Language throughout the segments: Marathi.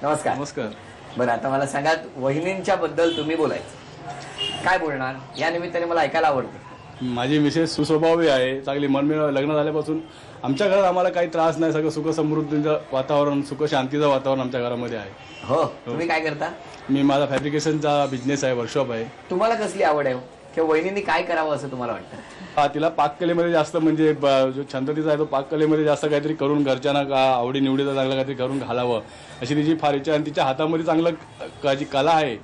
नमस्कार. नमस्कार. बरं, आता मला सांगा, वहिनींच्या बद्दल तुम्ही बोलायचं, काय बोलणार? या निमित्ताने मला ऐकायला आवडतं. माझी मिसेस सुस्वभावी आहे, चांगली मनमिळाव. लग्न झाल्यापासून आमच्या घरात आम्हाला काही त्रास नाही, सगळं सुख समृद्धीचं वातावरण, सुख शांतीचं वातावरण आमच्या घरामध्ये आहे. हो, तुम्ही काय करता? मी माझा फॅब्रिकेशनचा बिझनेस आहे, वर्कशॉप आहे. तुम्हाला कसली आवड आहे किंवा वहिनींनी काय करावं असं तुम्हाला वाटतं? तिला पाककलेमध्ये जास्त, म्हणजे जो छंद तिचा आहे तो पाककलेमध्ये जास्त काहीतरी करून घरच्यांना आवडी निवडीचं चांगलं काहीतरी करून घालावं अशी तिची फार इच्छा. आणि तिच्या हातामध्ये चांगलं जी कला आहे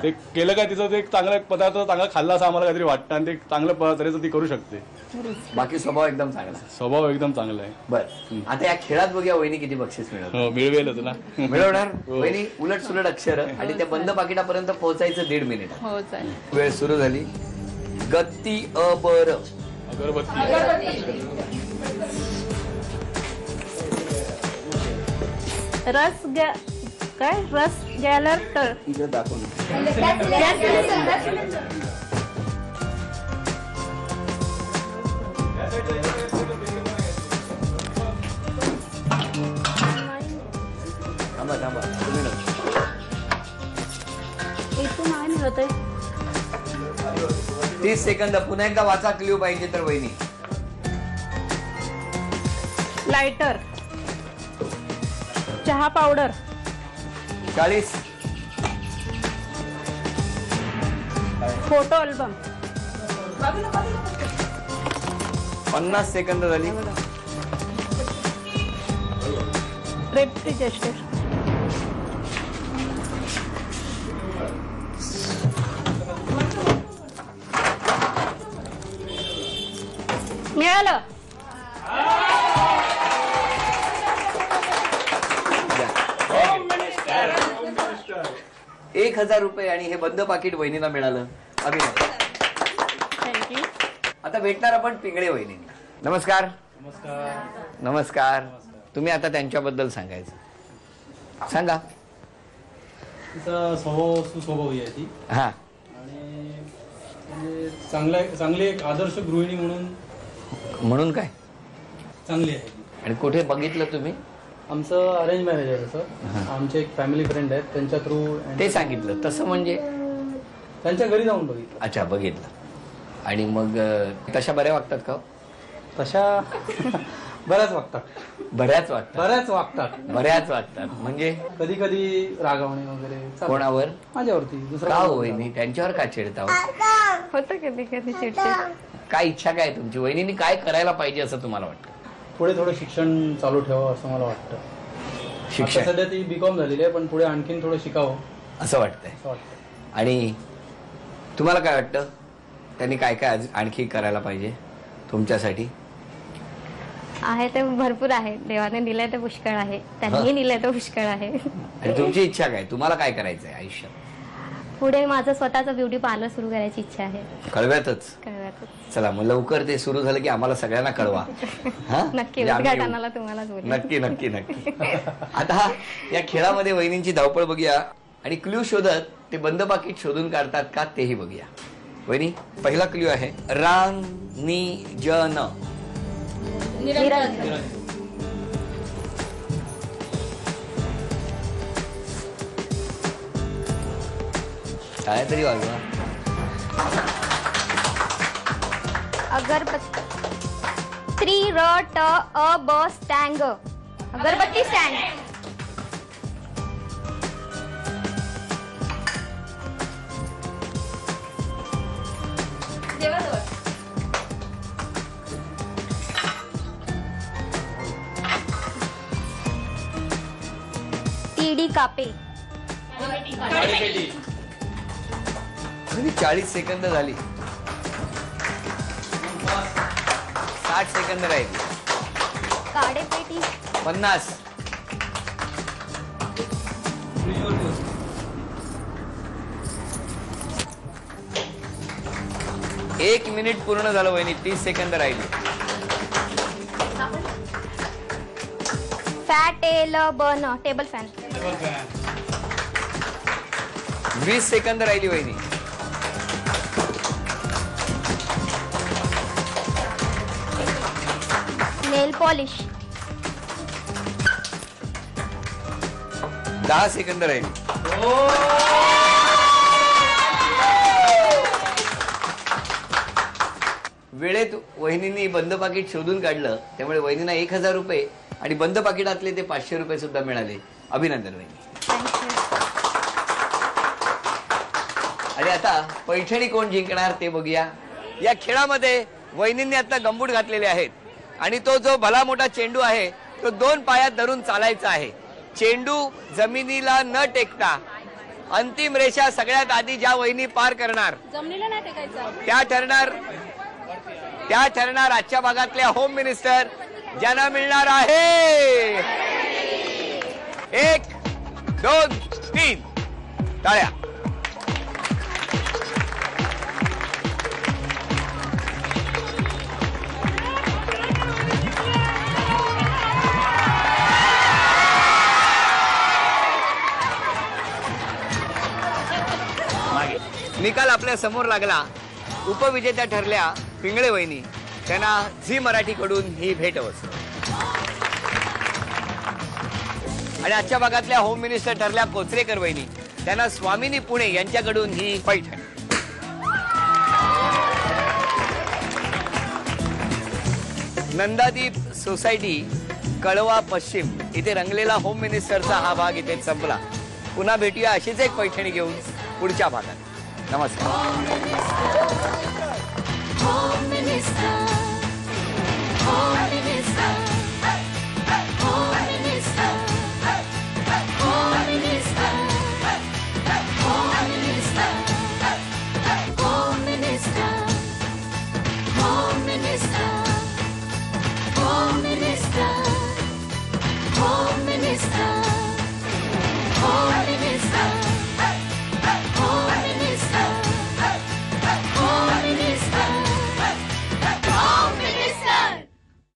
ते केलं काय तिचं ते एक चांगला पदार्थ चांगला खाल्ला असं आम्हाला काहीतरी वाटतं आणि ते चांगलं तऱ्हेचं ती करू शकते. बाकी स्वभाव एकदम चांगला. स्वभाव एकदम चांगला आहे. बरं, आता या खेळात बघूया वहिनी किती बक्षीस मिळवतात. हो, मिळवेलच ना. मिळवणार वहिनी. उलट सुलट अक्षर आणि त्या बंद पाकिटापर्यंत पोहोचायचं 1.5 मिनिट. हो चालेल. वेळ सुरू झाली. गत्ती अबर. अगरबत्ती. रस गॅलर तर इकडे दाखव. थांबा थांबा, तुम्ही नको. इथून नाही मिळत आहे. 30 सेकंद. पुन्हा एकदा वाचा क्ल्यू पाहिजे तर वहिनी. लायटर, चहा पावडर, 40. फोटो अल्बम, 50 सेकंद झाली. रेफ्रिजरेटर, मिळालं. 1000 रुपये आणि हे बंद पाकिट वहिनीला मिळालं. अभिनंदन. थँक्यू. आता भेटणार आपण पिंगळे वहिनींना. नमस्कार. नमस्कार. नमस्कार. तुम्ही आता त्यांच्याबद्दल सांगायचं. सांगा. तिचा स्वभाव सुस्वभावी आहे ती. हा. आणि म्हणजे चांगली एक आदर्श गृहिणी म्हणून काय चांगली आहे ती. आणि कुठे बघितलं तुम्ही? आमचं अरेंज मॅरेज आहे तसं. आमचे एक फॅमिली फ्रेंड आहेत, त्यांच्या थ्रू. ते सांगितलं तसं म्हणजे त्यांच्या घरी जाऊन बघितलं. अच्छा, बघितलं. आणि मग तशा बऱ्या वागतात का? तशा बऱ्याच वागतात. बऱ्याच वागतात. बऱ्याच वागतात म्हणजे कधी कधी रागावणे वगैरे चालतं. कोणावर? माझ्यावरती. का वहिनी त्यांच्यावर का चिडता? होतं कधी कधी चिडचिड. काय इच्छा काय तुमची? वहिनींनी काय करायला पाहिजे असं तुम्हाला वाटतं? पुढे थोडं शिक्षण चालू ठेवावं असं मला वाटतं. शिक्षण आता सध्या ती बीकॉम झालेली आहे, पण पुढे आणखीन थोडं शिकावं असं वाटतंय. असं वाटतं. आणि तुम्हाला काय वाटतं त्यांनी काय काय आणखी करायला पाहिजे तुमच्यासाठी? आहे ते भरपूर आहे. देवाने दिलंय ते पुष्कळ आहे. त्यांनी दिलंय ते पुष्कळ आहे. आणि तुमची इच्छा काय? तुम्हाला काय करायचंय आयुष्यात? पुढे माझं स्वतःचं ब्युटी पार्लर सुरू करायची इच्छा आहे. कळव्यातच? कळव्यातच. चला मग लवकर ते सुरू झालं की आम्हाला सगळ्यांना कळवा. हा? नक्की. म्हणजे आम्ही येऊ. उद्घाटनाला तुम्हालाच बोलू. नक्की नक्की नक्की. आता या खेळामध्ये वहिनींची धावपळ बघूया आणि क्ल्यू शोधत ते बंद पाकिट शोधून काढतात का तेही बघूया. वहिनी, पहिला क्ल्यू आहे रांगनिजन. निरंजन, काय तरी वाजवा. अगरबत्ती, त्रि र ट अ ब स्टँग, अगरबत्ती स्टँड. टीडी कापे. 40 सेकंद झाली. 60 सेकंद राहील. काडेपेटी. 50. एक मिनिट पूर्ण झालं वहिनी. 30 सेकंद राहिली. फॅटेल बन, टेबल फॅन. 20 सेकंद राहिली वहिनी. नेल पॉलिश. 10 सेकंद राहील. वेळेत वहिनींनी बंद पाकिट शोधून काढलं, त्यामुळे वहिनींना 1000 रुपये आणि बंद पाकिटातले ते 500 रुपये सुद्धा मिळाले. अभिनंदन वहिनी. आणि आता पैठणी कोण जिंकणार ते बघूया. या खेळामध्ये वहिनींनी आता गंबूट घातलेले आहेत आणि तो जो भला मोठा चेंडू आहे तो 2 पायात धरून चालायचा आहे. चेंडू जमिनीला न टेकता अंतिम रेषा सगळ्यात आधी ज्या वहिनी पार करणार जमिनीला नाही टेकायचं, त्या ठरणार आजच्या भागातल्या होम मिनिस्टर, ज्यांना मिळणार आहे 1 2 3 टाळ्या. निकाल आपल्या समोर लागला. उपविजेत्या ठरल्या पिंगळे वहिनी. त्यांना झी मराठी कडून ही भेट वस्तू. आणि आजच्या भागातल्या होम मिनिस्टर ठरल्या कोचरेकर वहिनी. त्यांना स्वामिनी पुणे यांच्याकडून ही पैठण. नंदादीप सोसायटी कळवा पश्चिम इथे रंगलेला होम मिनिस्टरचा हा भाग इथे संपला. पुन्हा भेटूया अशीच एक पैठणी घेऊन पुढच्या भागात. नमस्कार. Home Minister, Home Minister, Home Minister, Home Minister, Home Minister, Home Minister, Home Minister, Home Minister, Home Minister.